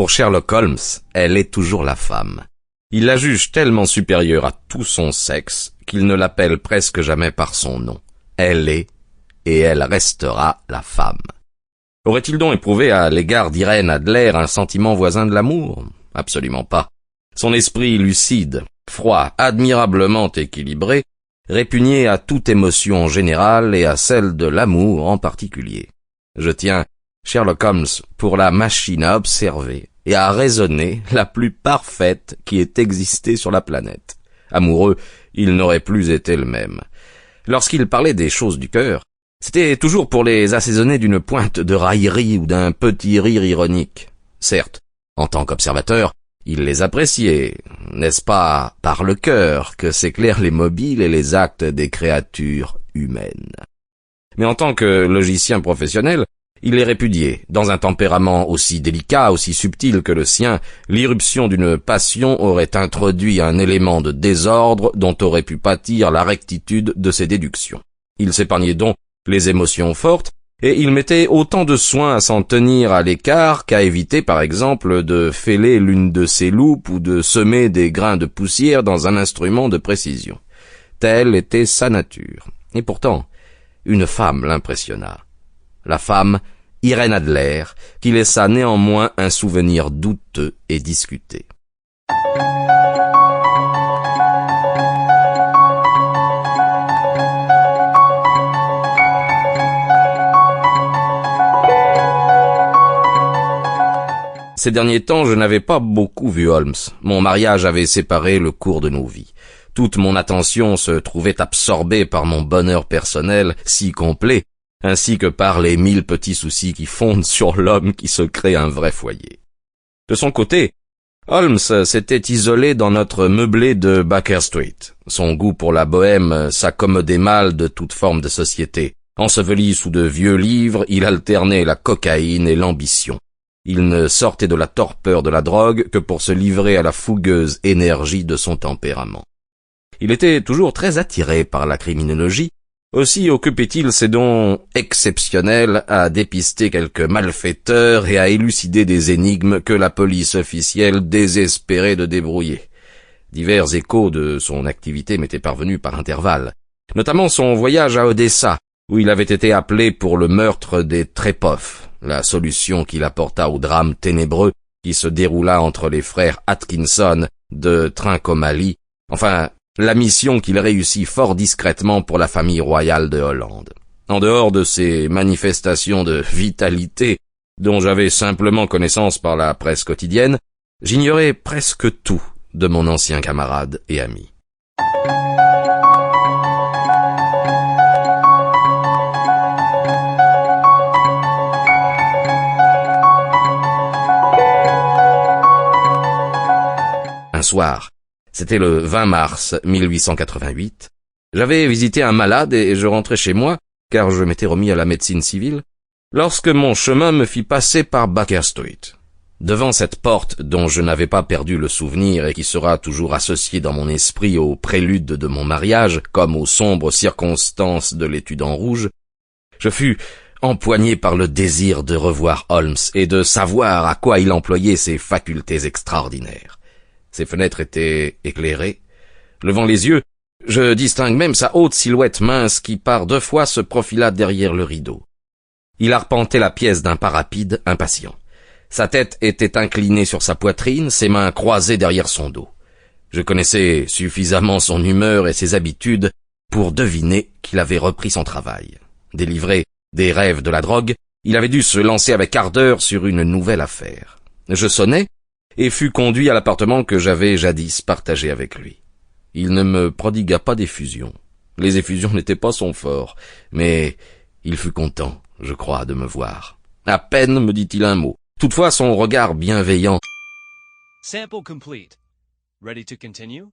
Pour Sherlock Holmes, elle est toujours la femme. Il la juge tellement supérieure à tout son sexe qu'il ne l'appelle presque jamais par son nom. Elle est, et elle restera, la femme. Aurait-il donc éprouvé à l'égard d'Irène Adler un sentiment voisin de l'amour? Absolument pas. Son esprit lucide, froid, admirablement équilibré, répugnait à toute émotion en général et à celle de l'amour en particulier. Je tiens Sherlock Holmes pour la machine à observer et à raisonner la plus parfaite qui ait existé sur la planète. Amoureux, il n'aurait plus été le même. Lorsqu'il parlait des choses du cœur, c'était toujours pour les assaisonner d'une pointe de raillerie ou d'un petit rire ironique. Certes, en tant qu'observateur, il les appréciait. N'est-ce pas par le cœur que s'éclairent les mobiles et les actes des créatures humaines? Mais en tant que logicien professionnel, il les répudiait. Dans un tempérament aussi délicat, aussi subtil que le sien, l'irruption d'une passion aurait introduit un élément de désordre dont aurait pu pâtir la rectitude de ses déductions. Il s'épargnait donc les émotions fortes, et il mettait autant de soin à s'en tenir à l'écart qu'à éviter, par exemple, de fêler l'une de ses loupes ou de semer des grains de poussière dans un instrument de précision. Telle était sa nature. Et pourtant, une femme l'impressionna. La femme, Irène Adler, qui laissa néanmoins un souvenir douteux et discuté. Ces derniers temps, je n'avais pas beaucoup vu Holmes. Mon mariage avait séparé le cours de nos vies. Toute mon attention se trouvait absorbée par mon bonheur personnel si complet, ainsi que par les 1000 petits soucis qui fondent sur l'homme qui se crée un vrai foyer. De son côté, Holmes s'était isolé dans notre meublé de Baker Street. Son goût pour la bohème s'accommodait mal de toute forme de société. Enseveli sous de vieux livres, il alternait la cocaïne et l'ambition. Il ne sortait de la torpeur de la drogue que pour se livrer à la fougueuse énergie de son tempérament. Il était toujours très attiré par la criminologie, aussi occupait-il ses dons exceptionnels à dépister quelques malfaiteurs et à élucider des énigmes que la police officielle désespérait de débrouiller. Divers échos de son activité m'étaient parvenus par intervalles, notamment son voyage à Odessa, où il avait été appelé pour le meurtre des Trepov, la solution qu'il apporta au drame ténébreux qui se déroula entre les frères Atkinson de Trincomalee, enfin, la mission qu'il réussit fort discrètement pour la famille royale de Hollande. En dehors de ces manifestations de vitalité, dont j'avais simplement connaissance par la presse quotidienne, j'ignorais presque tout de mon ancien camarade et ami. Un soir, c'était le 20 mars 1888, j'avais visité un malade et je rentrais chez moi, car je m'étais remis à la médecine civile, lorsque mon chemin me fit passer par Baker Street. Devant cette porte dont je n'avais pas perdu le souvenir et qui sera toujours associée dans mon esprit au prélude de mon mariage, comme aux sombres circonstances de l'étude en rouge, je fus empoigné par le désir de revoir Holmes et de savoir à quoi il employait ses facultés extraordinaires. Ses fenêtres étaient éclairées. Levant les yeux, je distingue même sa haute silhouette mince qui par 2 fois se profila derrière le rideau. Il arpentait la pièce d'un pas rapide, impatient. Sa tête était inclinée sur sa poitrine, ses mains croisées derrière son dos. Je connaissais suffisamment son humeur et ses habitudes pour deviner qu'il avait repris son travail. Délivré des rêves de la drogue, il avait dû se lancer avec ardeur sur une nouvelle affaire. Je sonnai, et fut conduit à l'appartement que j'avais jadis partagé avec lui. Il ne me prodigua pas d'effusion. Les effusions n'étaient pas son fort, mais il fut content, je crois, de me voir. À peine me dit-il un mot. Toutefois, son regard bienveillant. Sample complete. Ready to continue?